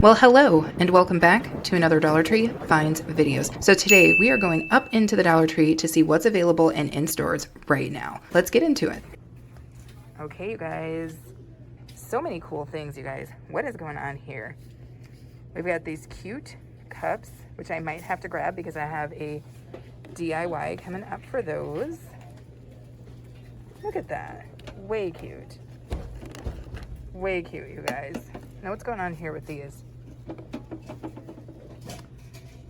Well, hello, and welcome back to another Dollar Tree Finds videos. So today we are going up into the Dollar Tree to see what's available and in stores right now. Let's get into it. Okay, you guys, so many cool things, you guys. What is going on here? We've got these cute cups, which I might have to grab because I have a DIY coming up for those. Look at that, way cute. Way cute, you guys. Now what's going on here with these?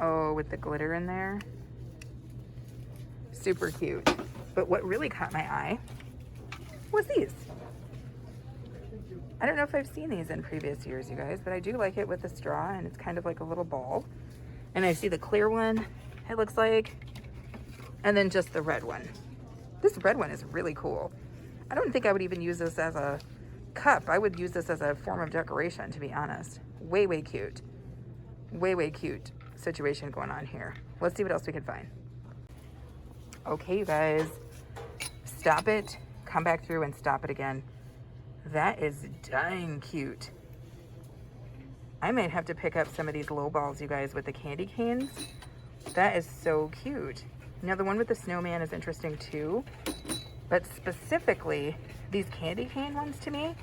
Oh, with the glitter in there. Super cute. But what really caught my eye was these. I don't know if I've seen these in previous years, you guys, but I do like it with the straw, and it's kind of like a little ball. And I see the clear one, it looks like, and then just the red one. This red one is really cool. I don't think I would even use this as a cup. I would use this as a form of decoration, to be honest. Way, way cute. Way, way cute situation going on here. Let's see what else we can find. Okay, you guys, stop it, come back through and stop it again. That is dang cute. I might have to pick up some of these low balls, you guys, with the candy canes. That is so cute. Now the one with the snowman is interesting too, but specifically these candy cane ones to me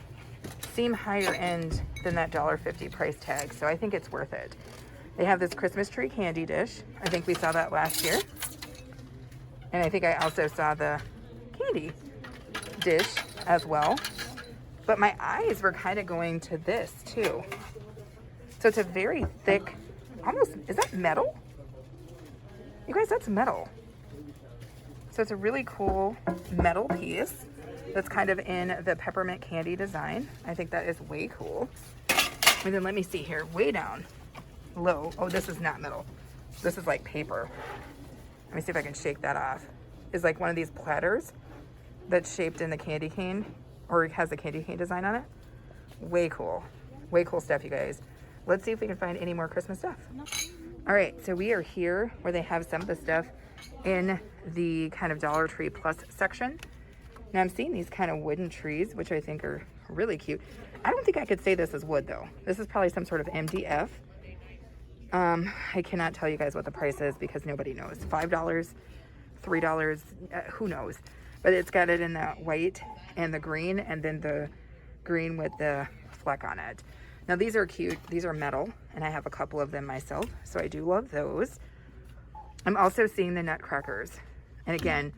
seem higher end than that $1.50 price tag, so I think it's worth it. They have this Christmas tree candy dish. I think we saw that last year. And I think I also saw the candy dish as well. But my eyes were kind of going to this too. So it's a very thick, almost, is that metal? You guys, that's metal. So it's a really cool metal piece that's kind of in the peppermint candy design. I think that is way cool. And then let me see here, way down low. Oh, this is not metal. This is like paper. Let me see if I can shake that off. Is like one of these platters that's shaped in the candy cane, or it has the candy cane design on it. Way cool. Way cool stuff, you guys. Let's see if we can find any more Christmas stuff. All right, so we are here where they have some of the stuff in the kind of Dollar Tree Plus section. Now I'm seeing these kind of wooden trees, which I think are really cute. I don't think I could say this is wood though. This is probably some sort of MDF. I cannot tell you guys what the price is because nobody knows. $5, $3, who knows? But it's got it in the white and the green, and then the green with the fleck on it. Now these are cute. These are metal, and I have a couple of them myself, so I do love those. I'm also seeing the nutcrackers. And again,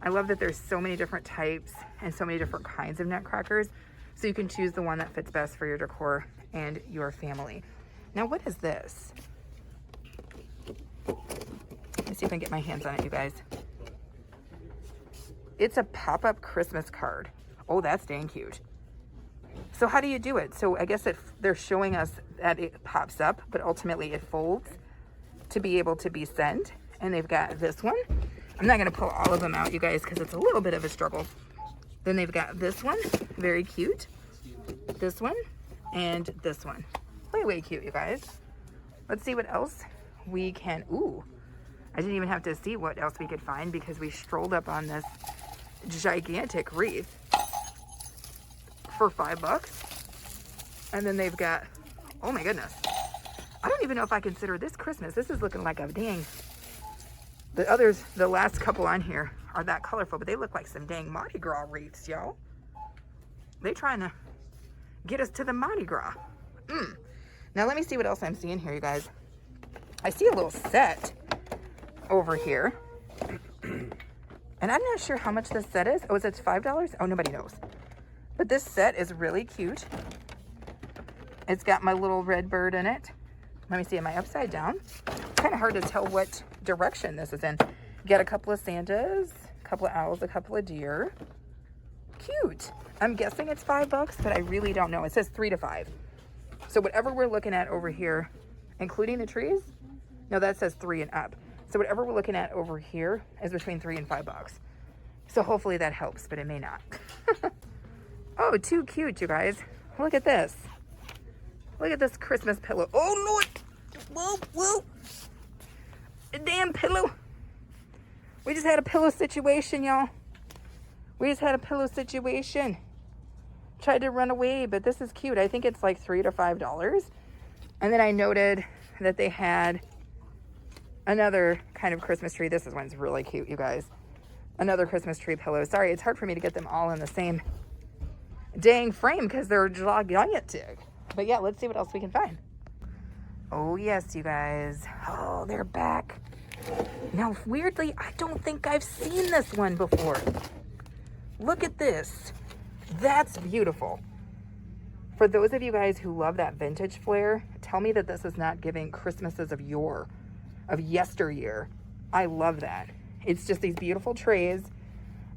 I love that there's so many different types and so many different kinds of nutcrackers, so you can choose the one that fits best for your decor and your family. Now, what is this? Let me see if I can get my hands on it, you guys. It's a pop-up Christmas card. Oh, that's dang cute. So how do you do it? So I guess they're showing us that it pops up, but ultimately it folds to be able to be sent. And they've got this one. I'm not gonna pull all of them out, you guys, because it's a little bit of a struggle. Then they've got this one, very cute. This one, and this one. Way, way cute, you guys. Let's see what else we can, ooh. I didn't even have to see what else we could find because we strolled up on this gigantic wreath for $5. And then they've got, oh my goodness. I don't even know if I consider this Christmas. This is looking like a dang, the last couple on here are that colorful, but they look like some dang Mardi Gras wreaths, y'all. They trying to get us to the Mardi Gras. Now let me see what else I'm seeing here, you guys. I see a little set over here. And I'm not sure how much this set is. Oh, is it $5? Oh, nobody knows. But this set is really cute. It's got my little red bird in it. Let me see, am I upside down? It's kind of hard to tell what direction this is in. You got a couple of Santas, a couple of owls, a couple of deer. Cute. I'm guessing it's $5, but I really don't know. It says 3 to 5. So whatever we're looking at over here, including the trees, no, that says 3 and up. So whatever we're looking at over here is between $3 and $5. So hopefully that helps, but it may not. Oh, too cute, you guys. Look at this. Look at this Christmas pillow. Oh, Lord. Whoa, whoa. A damn pillow. We just had a pillow situation, y'all. We just had a pillow situation. Tried to run away, but this is cute. I think it's like $3 to $5. And then I noted that they had another kind of Christmas tree. This one's really cute, you guys. Another Christmas tree pillow. Sorry, it's hard for me to get them all in the same dang frame because they're gigantic. But yeah, let's see what else we can find. Oh yes, you guys. Oh, they're back. Now, weirdly, I don't think I've seen this one before. Look at this. That's beautiful. For those of you guys who love that vintage flair, tell me that this is not giving Christmases of yesteryear. I love that. It's just these beautiful trays.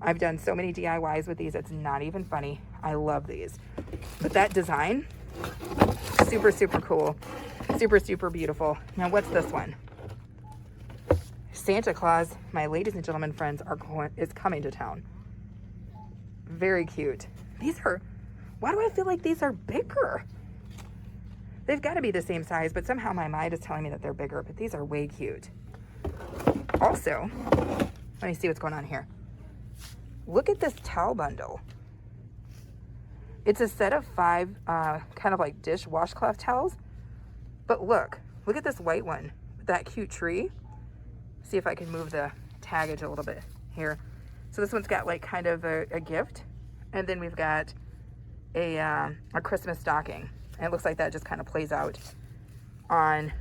I've done so many DIYs with these, it's not even funny. I love these. But that design, super, super cool. Super, super beautiful. Now, what's this one? Santa Claus, my ladies and gentlemen friends, is coming to town. Very cute. These are, why do I feel like these are bigger? They've got to be the same size, but somehow my mind is telling me that they're bigger, but these are way cute. Also, let me see what's going on here. Look at this towel bundle. It's a set of 5 kind of like dish washcloth towels. But look at this white one with that cute tree. See if I can move the taggage a little bit here. So this one's got like kind of a gift. And then we've got a Christmas stocking. And it looks like that just kind of plays out on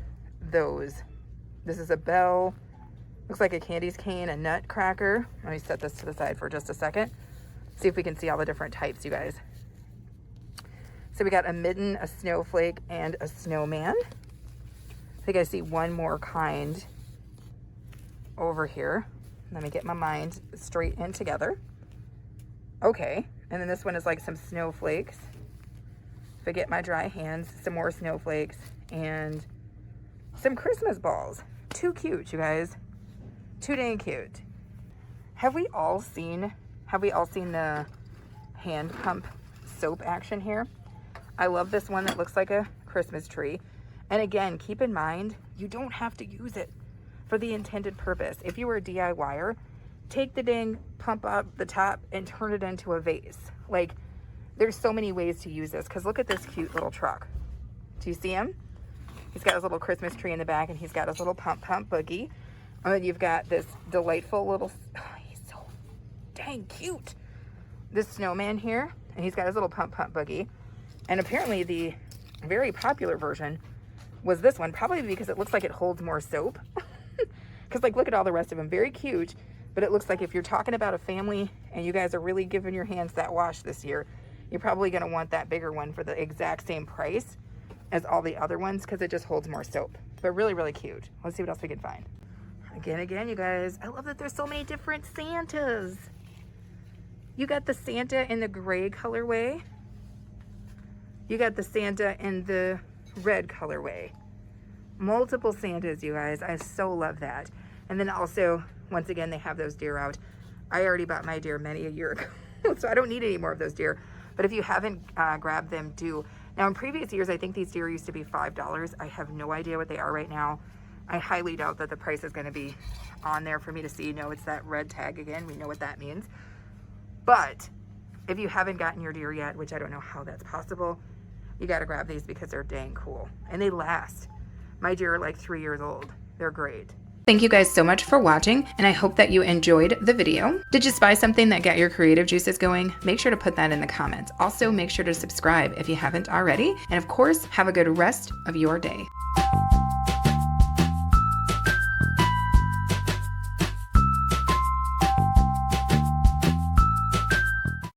those. This is a bell. Looks like a candy's cane, a nutcracker. Let me set this to the side for just a second. See if we can see all the different types, you guys. So we got a mitten, a snowflake, and a snowman. I think I see one more kind over here. Let me get my mind straight in together. Okay, and then this one is like some snowflakes. Forget my dry hands, some more snowflakes, and some Christmas balls. Too cute, you guys. Too dang cute. Have we all seen the hand pump soap action here? I love this one that looks like a Christmas tree. And again, keep in mind, you don't have to use it for the intended purpose. If you were a DIYer, take the dang pump up the top and turn it into a vase. Like, there's so many ways to use this, because look at this cute little truck. Do you see him? He's got his little Christmas tree in the back, and he's got his little pump boogie. And then you've got this delightful little, oh, he's so dang cute. This snowman here, and he's got his little pump boogie. And apparently the very popular version was this one, probably because it looks like it holds more soap. Because like, look at all the rest of them, very cute. But it looks like if you're talking about a family and you guys are really giving your hands that wash this year, you're probably gonna want that bigger one for the exact same price as all the other ones, because it just holds more soap. But really, really cute. Let's see what else we can find. Again, you guys, I love that there's so many different Santas. You got the Santa in the gray colorway. You got the Santa in the red colorway. Multiple Santas, you guys. I so love that. And then also, once again, they have those deer out. I already bought my deer many a year ago, so I don't need any more of those deer. But if you haven't grabbed them, do. Now, in previous years, I think these deer used to be $5. I have no idea what they are right now. I highly doubt that the price is going to be on there for me to see. No, it's that red tag again. We know what that means. But if you haven't gotten your deer yet, which I don't know how that's possible, you got to grab these because they're dang cool. And they last. My deer are like 3 years old. They're great. Thank you guys so much for watching, and I hope that you enjoyed the video. Did you spy something that got your creative juices going? Make sure to put that in the comments. Also, make sure to subscribe if you haven't already. And of course, have a good rest of your day.